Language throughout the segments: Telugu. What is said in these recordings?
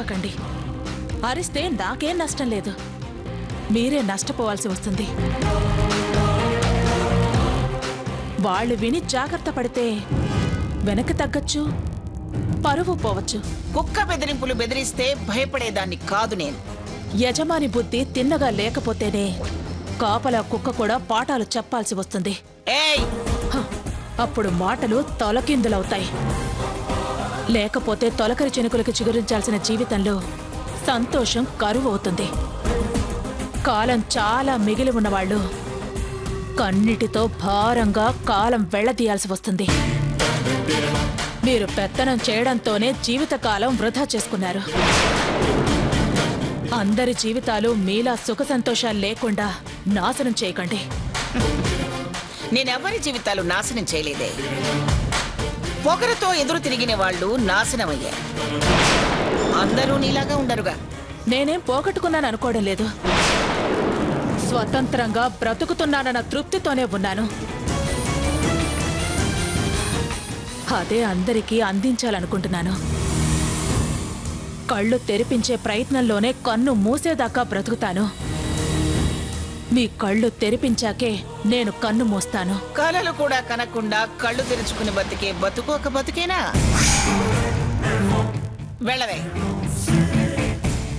అరవకండి. అరిస్తే నాకేం నష్టం లేదు, మీరే నష్టపోవాల్సి వస్తుంది. వాళ్ళు విని జాగ్రత్త పడితే వెనక్కి తగ్గచ్చు, పరువు పోవచ్చు. కుక్క బెదిరింపులు బెదిరిస్తే భయపడేదాన్ని కాదు నేను. యజమాని బుద్ధి తిన్నగా లేకపోతేనే కాపలా కుక్క కూడా పాఠాలు చెప్పాల్సి వస్తుంది. ఏయ్, అప్పుడు మాటలు తలకిందులవుతాయి. లేకపోతే తొలకరి చినుకులకి చిగురించాల్సిన జీవితంలో సంతోషం కరువు అవుతుంది. కాలం చాలా మిగిలి ఉన్నవాళ్ళు కన్నిటితో భారంగా కాలం వెళ్లదీయాల్సి వస్తుంది. మీరు పెత్తనం చేయడంతోనే జీవితకాలం వృధా చేసుకున్నారు. అందరి జీవితాలు మీలా సుఖ సంతోషాలు లేకుండా నాశనం చేయకండి. నేనెవ్వరి జీవితాలు నాశనం చేయలేదే. పొగరుతో ఎదురు తిరిగిన వాళ్ళు నాశనమయ్యారు. అందరూ నీలాగా ఉండరుగా. నేనేం పోగొట్టుకున్నాను అనుకోవడం లేదు. స్వతంత్రంగా బ్రతుకుతున్నానన్న తృప్తితోనే ఉన్నాను. అదే అందరికీ అందించాలనుకుంటున్నాను. కళ్ళు తెరిపించే ప్రయత్నంలోనే కన్ను మూసేదాకా బ్రతుకుతాను. మీ కళ్ళు తెరిపించాకే నేను కన్ను మూస్తాను. కలలు కూడా కనకుండా కళ్ళు తెరుచుకుని బతికే బతుకోక బతికేనా? వెళ్ళవే,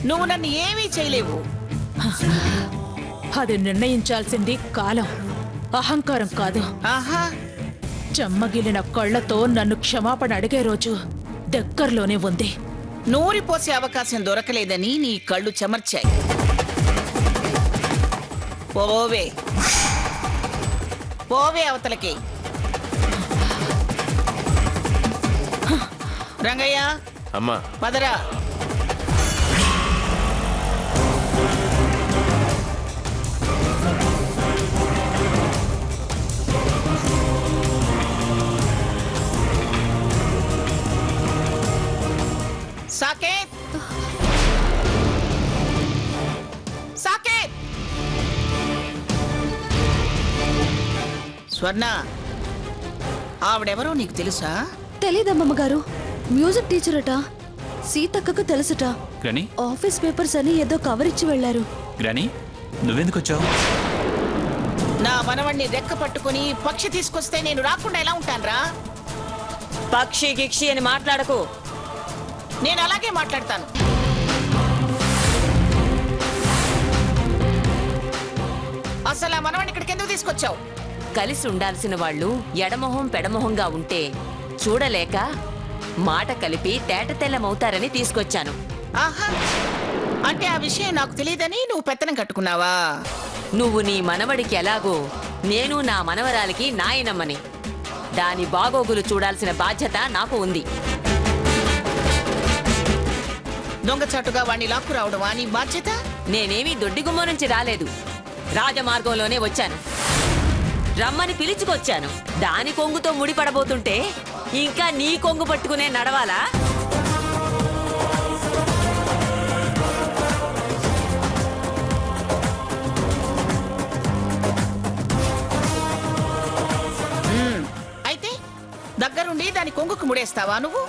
నువ్వు నన్ను ఏమీ చేయలేవు. అది నిర్ణయించాల్సింది కాలం, అహంకారం కాదు. ఆహా, చెమ్మగిలిన కళ్లతో నన్ను క్షమాపణ అడిగే రోజు దగ్గరలోనే ఉంది. నూరిపోసే అవకాశం దొరకలేదని నీ కళ్ళు చెమర్చాయి. పోవే పోవే అవతలకి. రంగయ్య, అమ్మా పదరా. సాకేత్, సాకేత్. స్వర్ణ, ఆవిడెవరో నీకు తెలుసా? తెలీదమ్మగారు. మ్యూజిక్ టీచర్ అట. సీతక్కకు తెలుసుట. గ్రాని, ఆఫీస్ పేపర్స్ అని ఏదో కవర్ ఇచ్చి వెళ్లారు. గ్రాని, నువ్వెందుకు వచ్చావు? నా మనవణ్ణి రెక్క పట్టుకుని పక్షి తీసుకొస్తే నేను రాకుండా ఎలా ఉంటానురా? పక్షి గిక్షి అని మాట్లాడకు. నేను అలాగే మాట్లాడతాను. అసలు ఆ మనవణ్ణి ఇక్కడికి ఎందుకు తీసుకొచ్చావు? కలిసి ఉండాల్సిన వాళ్ళు ఎడమొహం పెడమొహంగా ఉంటే చూడలేక మాట కలిపి తేటతెల్లమవుతారని తీసుకొచ్చాను. ఆహా, అంటే ఆ విషయం నాకు తెలియదని నువ్వు పెత్తనం కట్టుకున్నావా? నువ్వు నీ మనవడికి ఎలాగో నేను నా మనవరాలికి నాయనమ్మని. దాని బాగోగులు చూడాల్సిన బాధ్యత నాకు ఉంది. దొంగచాటుగా వాణ్ణి లాక్కు రావడమా నీ బాధ్యత? నేనేమీ దొడ్డిగుమ్మ నుంచి రాలేదు, రాజమార్గంలోనే వచ్చాను. రమ్మని పిలుచుకొచ్చాను. దాని కొంగుతో ముడిపడబోతుంటే ఇంకా నీ కొంగు పట్టుకునే నడవాలా? అయితే దగ్గరుండి దాని కొంగుకు ముడేస్తావా నువ్వు?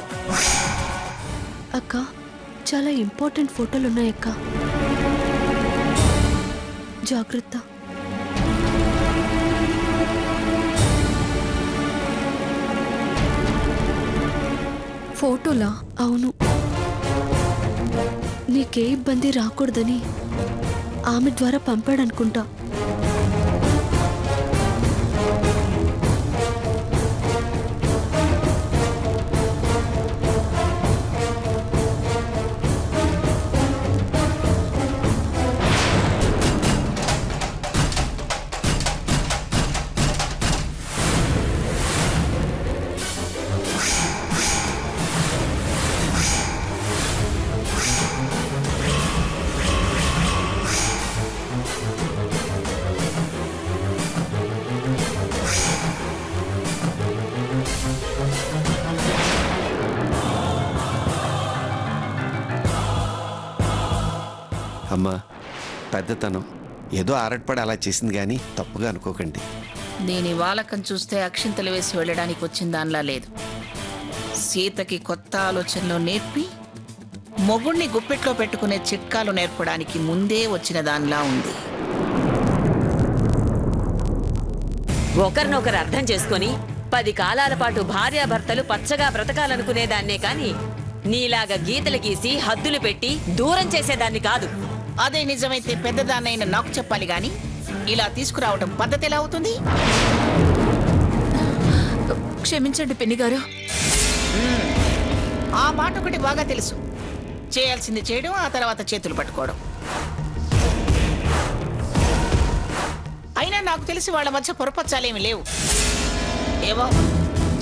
అక్క, చాలా ఇంపార్టెంట్ ఫోటోలు ఉన్నాయక్క, జాగ్రత్త. ఫోటోలా? అవును. నీకే ఇబ్బంది రాకూడదని ఆమె ద్వారా పంపాడనుకుంటా. అమ్మా, పెద్దతనం ఏదో ఆరటపడి అలా చేసింది కానీ తప్పుగా అనుకోకండి. దీని వాలకం చూస్తే అక్షింతలు వేసి వెళ్ళడానికి వచ్చిన దానిలా లేదు. సీతకి కొత్త ఆలోచనలు నేర్పి మొగుణ్ణి గుప్పెట్లో పెట్టుకునే చిట్కాలు నేర్పడానికి ముందే వచ్చిన దానిలా ఉంది. ఒకరినొకరు అర్థం చేసుకొని 10 కాలాల పాటు భార్యాభర్తలు పచ్చగా బ్రతకాలనుకునేదాన్నే కాని నీలాగా గీతలు గీసి హద్దులు పెట్టి దూరం చేసేదాన్ని కాదు. అదే నిజమైతే పెద్దదాన్నైనా నాకు చెప్పాలి గాని ఇలా తీసుకురావటం పద్ధతి ఎలా అవుతుంది? క్షమించండి పిన్ని గారు. ఆ మాట ఒకటి బాగా తెలుసు. చేయాల్సింది చేయడం, ఆ తర్వాత చేతులు పట్టుకోవడం. అయినా నాకు తెలిసి వాళ్ళ మధ్య పొరపచ్చాలేమి లేవు. ఏవో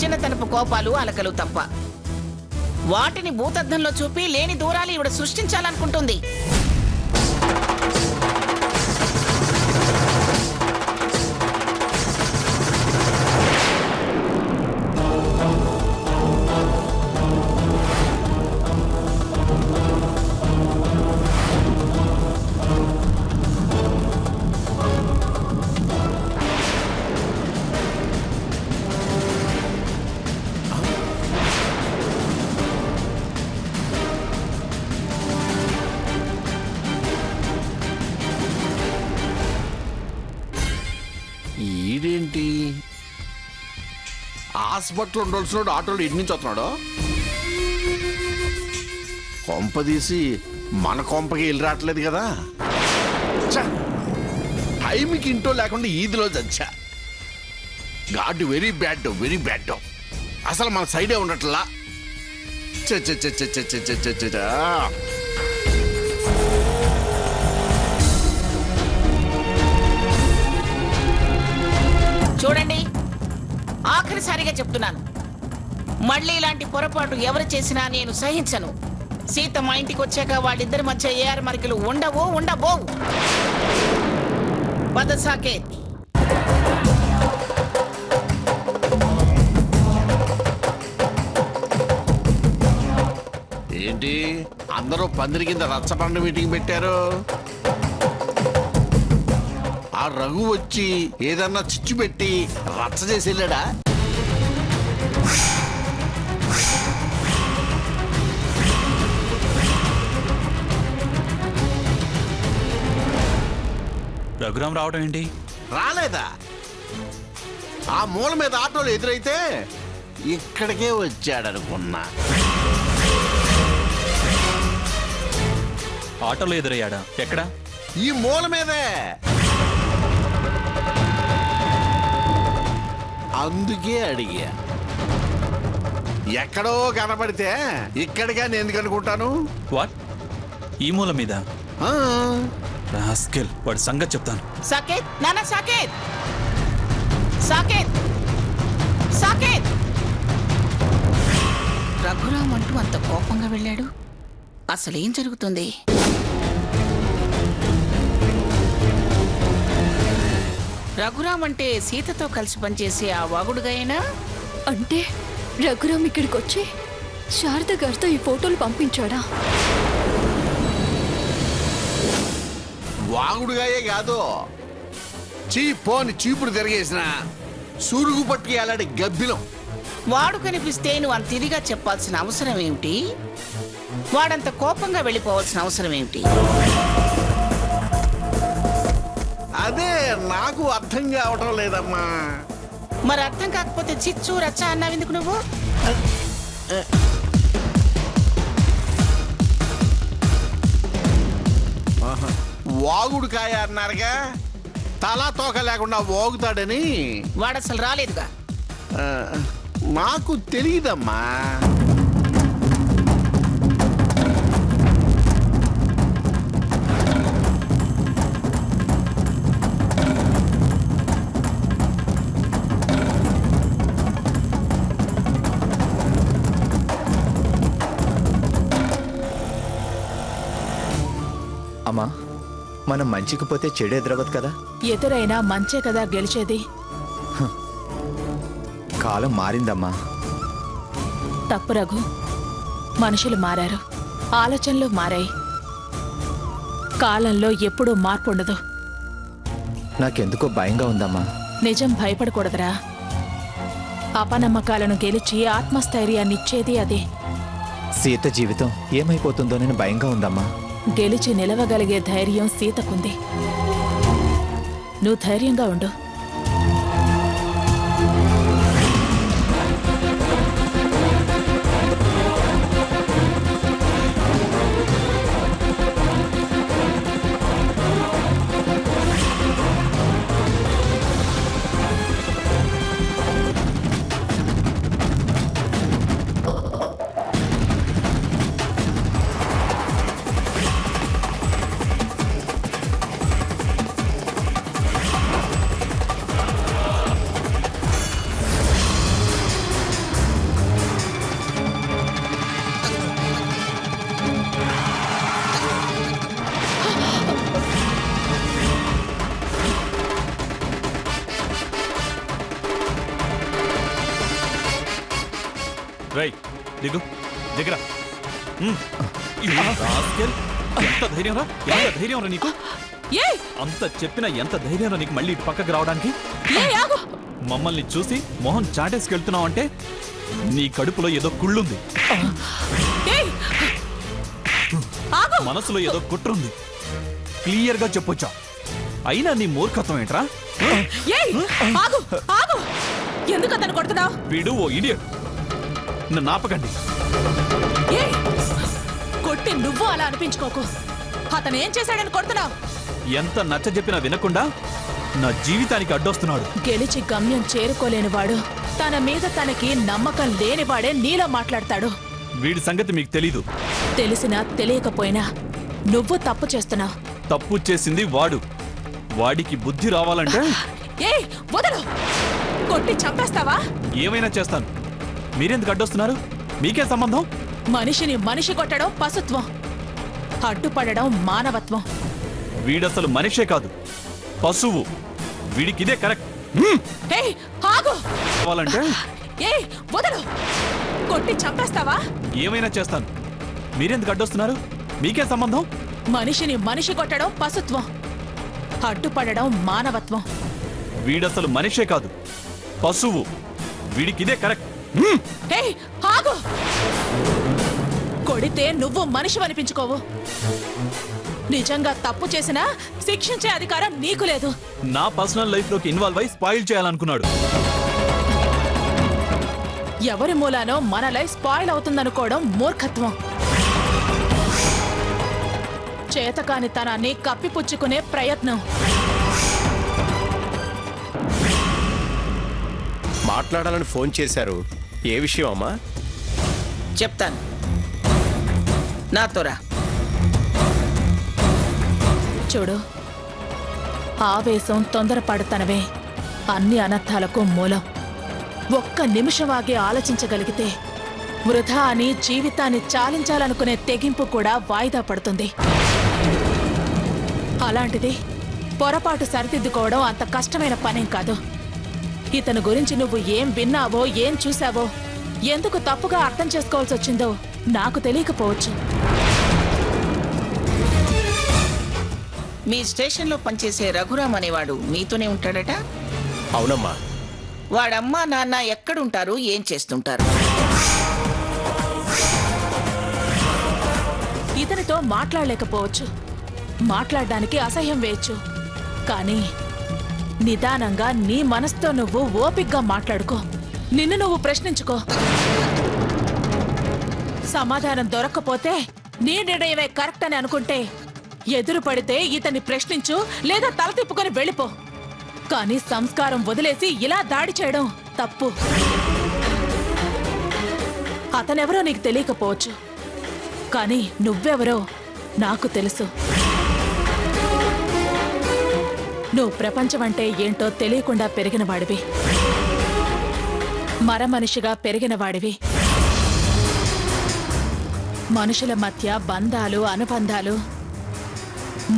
చిన్నతనపు కోపాలు అలకలు తప్ప. వాటిని భూతద్దంలో చూపి లేని దూరాలు ఇవిడ సృష్టించాలనుకుంటుంది. ఈడేంటి హాస్పిటల్ ఉండాల్సినాడు ఆటోలో ఇటు నుంచి వస్తున్నాడు. కొంప తీసి మన కొంపకి వెళ్ళి రావట్లేదు కదా. టైంకి ఇంటో లేకుండా ఈదిలో చచ్చా. God very bad, very bad. అసలు మన సైడే ఉండట్లా. చూడండి, ఆఖరిసారిగా చెప్తున్నాను, మళ్ళీ ఇలాంటి పొరపాటు ఎవరు చేసినా నేను సహించను. సీత మా ఇంటికి వచ్చాక వాళ్ళిద్దరి మధ్య ఏఆర్ మరికలు ఉండబోవు. పద సాకేత్. ఏంటి అందరూ పందిరి కింద రచ్చబండ మీటింగ్ పెట్టారు? ఆ రఘు వచ్చి ఏదన్నా చిచ్చు పెట్టి రచ్చ చేసి వెళ్ళాడా? రఘురామ్ రావడం ఏంటి? రాలేదా? ఆ మూల మీద ఆటోలు ఎదురైతే ఇక్కడికే వచ్చాడనుకున్నా. ఆటోలో ఎదురయ్యాడా? ఎక్కడా? ఈ మూల మీదే. అందుకే అడిగా. ఎక్కడో కనబడితే ఇక్కడిగా నేను ఎందుకు అనుకుంటాను? వాట్? ఈ మూల మీద? ఆ, రాస్కెల్, వాడి సంగతి చెప్తాను. సాకేత్, నానా సాకేత్, సాకేత్, సాకేత్. రఘురామ్ అంటూ అంత కోపంగా వెళ్ళాడు. అసలేం జరుగుతుంది? రఘురామ్ అంటే సీతతో కలిసి పనిచేసే ఆ వాగుడుగాయనా? అంటే రఘురామ్ ఇక్కడికి వచ్చి శారద గారితో ఈ ఫోటోలు పంపించాడా? వాగుడుగాయే కాదు, పోని చీపుడు తిరిగేసిన సురుగు పట్టుకి అలాంటి గబ్బిలం. వాడు కనిపిస్తే నువ్వు అంత ఇదిగా చెప్పాల్సిన అవసరం ఏమిటి? వాడంత కోపంగా వెళ్ళిపోవాల్సిన అవసరం ఏమిటి? అదే నాకు అర్థం కావటం లేదమ్మా. మరి అర్థం కాకపోతే చిచ్చు రచ్చ అన్నావెందుకు నువ్వు? వాగుడుకాయ అన్నారుగా, తలా తోక లేకుండా వాగుతాడని. వాడసలు రాలేదుగా. ఆ, నాకు తెలియదమ్మా. అమ్మా, మనం మంచికి పోతే చెడు ఎదురవదు కదా. ఎదురైనా మంచే కదా గెలిచేది. కాలం మారిందమ్మా. తప్పు రఘు, మనుషులు మారారు, ఆలోచనలు మారాయి. కాలంలో ఎప్పుడూ మార్పు ఉండదు. నాకెందుకో భయంగా ఉందమ్మా. నిజం భయపడకూడదురా. అపనమ్మకాలను గెలిచి ఆత్మస్థైర్యాన్నిచ్చేది అదే. సీత జీవితం ఏమైపోతుందోనని భయంగా ఉందమ్మా. గెలిచి నిలవగలిగే ధైర్యం సీతకుంది. నువ్వు ధైర్యంగా ఉండు. రై దిగు దిగరా. ఎంత ధైర్యం రా, ఎంత ధైర్యం రా నీకు. అంత చెప్పినా ఎంత ధైర్యం రా నీకు మళ్ళీ పక్కకు రావడానికి. మమ్మల్ని చూసి మొహం చాటేసుకెళ్తున్నావు అంటే నీ కడుపులో ఏదో కుళ్ళుంది, మనసులో ఏదో కుట్రుంది. క్లియర్ గా చెప్పొచ్చా? అయినా నీ మూర్ఖత్వం ఏంట్రా? ఎందుకు అతను కొడుతున్నావు? వీడు ఓ ఇడియట్. నన్ను ఆపకండి. కొట్టి నువ్వు అలా అనిపించుకోకు. అతను ఏం చేశాడని కొడుతున్నావు? ఎంత నచ్చ చెప్పినా వినకుండా నా జీవితానికి అడ్డొస్తున్నాడు. గెలిచి గమ్యం చేరుకోలేనివాడు, తన మీద తనకి నమ్మకం లేనివాడే నీలో మాట్లాడతాడు. వీడి సంగతి మీకు తెలీదు. తెలిసినా తెలియకపోయినా నువ్వు తప్పు చేస్తున్నావు. తప్పు చేసింది వాడు. వాడికి బుద్ధి రావాలంటే వదలు. కొట్టి చంపేస్తావా? ఏమైనా చేస్తాను. మీరెందుకు అడ్డొస్తున్నారు? మీకే సంబంధం? మనిషిని మనిషి కొట్టడం పశుత్వం, అడ్డుపడడం మానవత్వం. వీడసలు మనిషే కాదు, పశువు. వీడికిదే కరెక్ట్. కావాలంటే వదలు. కొట్టి చంపేస్తావా? ఏమైనా చేస్తాను. మీరెందుకు అడ్డొస్తున్నారు? మీకే సంబంధం? మనిషిని మనిషి కొట్టడం పశుత్వం, అడ్డుపడడం మానవత్వం. వీడసలు మనిషే కాదు, పశువు. వీడికిదే కరెక్ట్. కొడితే నువ్వు మనిషి అనిపించుకోవు. నిజంగా తప్పు చేసినా శిక్షించే అధికారం నీకు లేదు. నా పర్సనల్ లైఫ్ లోకి ఇన్వాల్వ్ అయి స్పాయిల్ చేయాలనుకున్నాడు. ఎవరి మూలానో మన లైఫ్ స్పాయిల్ అవుతుందనుకోవడం మూర్ఖత్వం. చేతకాని తనాన్ని కప్పిపుచ్చుకునే ప్రయత్నం. మాట్లాడాలని ఫోన్ చేశారు. ఏ విషయం అమ్మా? చెప్తాను, నాతో రా. చూడు, ఆవేశం తొందరపడతనవే అన్ని అనర్థాలకు మూలం. ఒక్క నిమిషం ఆగి ఆలోచించగలిగితే వృధా అని జీవితాన్ని చాలించాలనుకునే తెగింపు కూడా వాయిదా పడుతుంది. అలాంటిది పొరపాటు సరిదిద్దుకోవడం అంత కష్టమైన పనేం కాదు. ఇతని గురించి నువ్వు ఏం విన్నావో, ఏం చూసావో, ఎందుకు తప్పుగా అర్థం చేసుకోవాల్సి వచ్చిందో నాకు తెలియకపోవచ్చు. మీ స్టేషన్లో పనిచేసే రఘురామ్ అనేవాడు మీతోనే ఉంటాడట? అవునమ్మా. వాడమ్మా నాన్న ఎక్కడుంటారు, ఏం చేస్తుంటారు? ఇతనితో మాట్లాడలేకపోవచ్చు, మాట్లాడడానికి అసహ్యం వేయచ్చు. కానీ నిదానంగా నీ మనసుతో నువ్వు ఓపిగ్గా మాట్లాడుకో. నిన్ను నువ్వు ప్రశ్నించుకో. సమాధానం దొరక్కపోతే నీ నిర్ణయమే కరెక్ట్ అని అనుకుంటే ఎదురు పడితే ఇతన్ని ప్రశ్నించు, లేదా తల తిప్పుకొని వెళ్ళిపో. కానీ సంస్కారం వదిలేసి ఇలా దాడి చేయడం తప్పు. అతనెవరో నీకు తెలియకపోవచ్చు, కానీ నువ్వెవరో నాకు తెలుసు. నువ్వు ప్రపంచమంటే ఏంటో తెలియకుండా పెరిగినవాడివి, మరమనిషిగా పెరిగినవాడివి. మనుషుల మధ్య బంధాలు, అనుబంధాలు,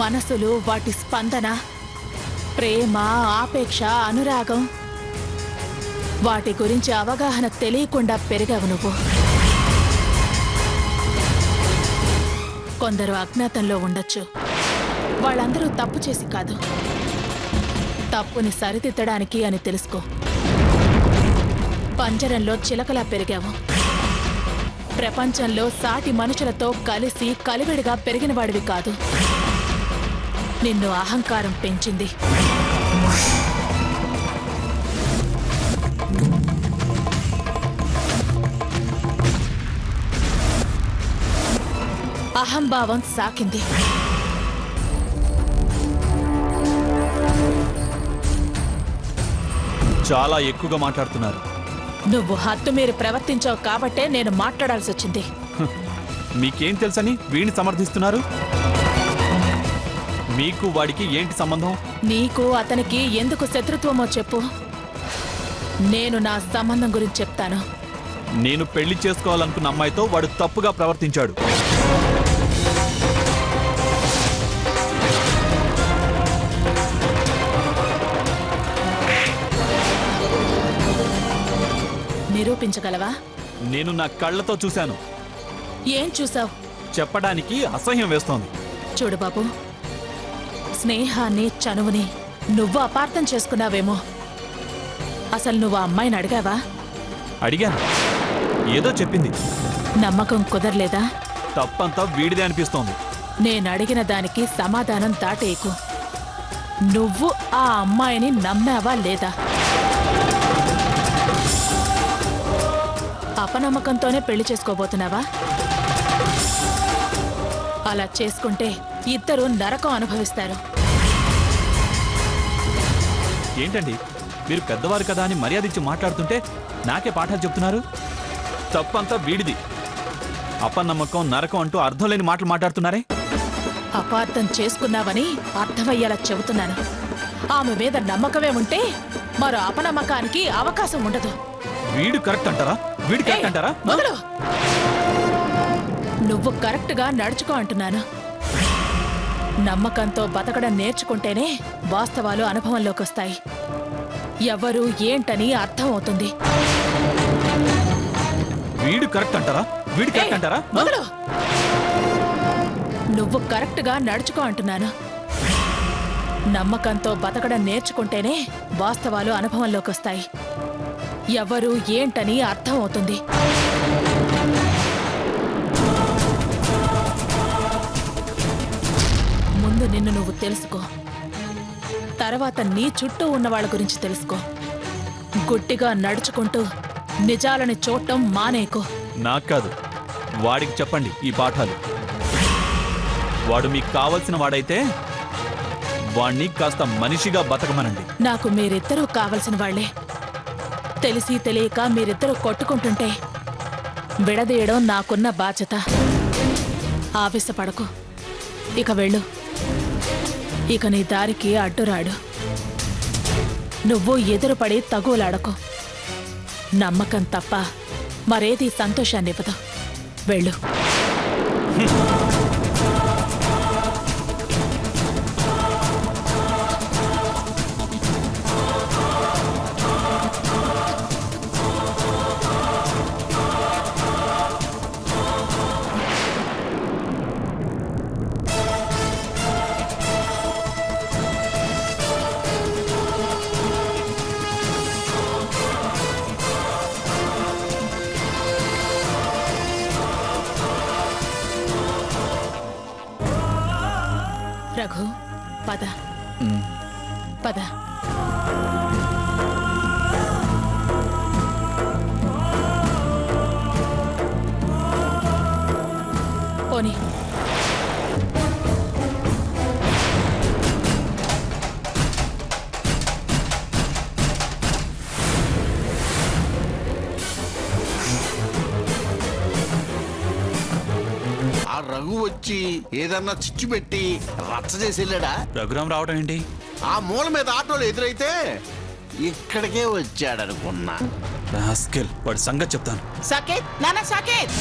మనసులు, వాటి స్పందన, ప్రేమ, ఆపేక్ష, అనురాగం, వాటి గురించి అవగాహన తెలియకుండా పెరిగావు నువ్వు. కొందరు అజ్ఞాతంలో ఉండొచ్చు. వాళ్ళందరూ తప్పు చేసి కాదు, తప్పుని సరిదిద్దడానికి అని తెలుసుకో. పంజరంలో చిలకలా పెరిగావు. ప్రపంచంలో సాటి మనుషులతో కలిసి కలివిడిగా పెరిగినవాడివి కాదు. నిన్ను అహంకారం పెంచింది. అహంభావం సాకింది. చాలా ఎక్కువగా మాట్లాడుతున్నారు. నువ్వు హద్దు మీరు ప్రవర్తించావు కాబట్టే నేను మాట్లాడాల్సి వచ్చింది. మీకేం తెలుసని వీడిని సమర్థిస్తున్నారు? మీకు వాడికి ఏంటి సంబంధం? నీకు అతనికి ఎందుకు శత్రుత్వమో చెప్పు, నేను నా సంబంధం గురించి చెప్తాను. నేను పెళ్లి చేసుకోవాలనుకున్న అమ్మాయితో వాడు తప్పుగా ప్రవర్తించాడు. నిరూపించగలవా? నేను నా కళ్ళతో చూశాను. ఏం చూసావు? చెప్పడానికి అసహ్యం వేస్తోంది. చూడు బాబు, స్నేహాన్ని చనువుని నువ్వు అపార్థం చేసుకున్నావేమో. అసలు నువ్వు ఆ అమ్మాయిని అడిగావా? అడిగాను, ఏదో చెప్పింది. నమ్మకం కుదరలేదా? తప్పంతా వీడిదే అనిపిస్తోంది. నేను అడిగిన దానికి సమాధానం దాటేకు. నువ్వు ఆ అమ్మాయిని నమ్మావా లేదా? అపనమ్మకంతోనే పెళ్లి చేసుకోబోతున్నావా? అలా చేసుకుంటే ఇద్దరు నరకం అనుభవిస్తారు. ఏంటండి మీరు పెద్దవారు కదా అని మర్యాదించి మాట్లాడుతుంటే నాకే పాఠాలు చెప్తున్నారు? తప్పంతా వీడిది. అపనమ్మకం నరకం అంటూ అర్థం లేని మాటలు మాట్లాడుతున్నారే. అపార్థం చేసుకున్నావని అర్థమయ్యేలా చెబుతున్నాను. ఆమె మీద నమ్మకమే ఉంటే మరో అపనమ్మకానికి అవకాశం ఉండదు. వీడు కరెక్ట్ అంటారా? వీడు కరెక్ట్ అంటారా? మొదలు నువ్వు కరెక్ట్ గా నడుచుకో అంటున్నాను. నమ్మకంతో బతకడం నేర్చుకుంటేనే వాస్తవాలు అనుభవంలోకి వస్తాయి. ఎవరు ఏంటని అర్థం అవుతుంది. వీడు కరెక్ట్ అంటారా? వీడు కరెక్ట్ అంటారా? మొదలు నువ్వు కరెక్ట్ గా నడుచుకో అంటున్నాను. నమ్మకంతో బతకడం నేర్చుకుంటేనే వాస్తవాలు అనుభవంలోకి వస్తాయి. ఎవరు ఏంటని అర్థం అవుతుంది. ముందు నిన్ను నువ్వు తెలుసుకో, తర్వాత నీ చుట్టూ ఉన్న వాళ్ళ గురించి తెలుసుకో. గుడ్డిగా నడుచుకుంటూ నిజాలని చూడటం మానేకో. నాకు కాదు, వాడికి చెప్పండి ఈ పాఠాలు. వాడు మీకు కావలసిన వాడైతే వాణ్ణి కాస్త మనిషిగా బతకమనండి. నాకు మీరిద్దరూ కావలసిన వాళ్లే. తెలిసి తెలియక మీరిద్దరూ కొట్టుకుంటుంటే విడదీయడం నాకున్న బాధ్యత. ఆవేశపడకు, ఇక వెళ్ళు. ఇక నీ దారికి అడ్డురాడు. నువ్వు ఎదురుపడి తగులాడకు. నమ్మకం తప్ప మరేది సంతోషాన్నివ్వదు. వెళ్ళు. రఘు, పద పద. పోనీ. ఆ రఘు వచ్చి ఏదన్నా చిచ్చు పెట్టి రచ్చ చేసి వెళ్ళాడా? రఘురాం రావడం ఏంటి? ఆ మూల మీద ఆటోలు ఎదురైతే ఇక్కడికే వచ్చాడనుకున్నా. రాస్కెల్, వాడి సంగతి చెప్తాను. సాకేత్, నాన్న సాకేత్.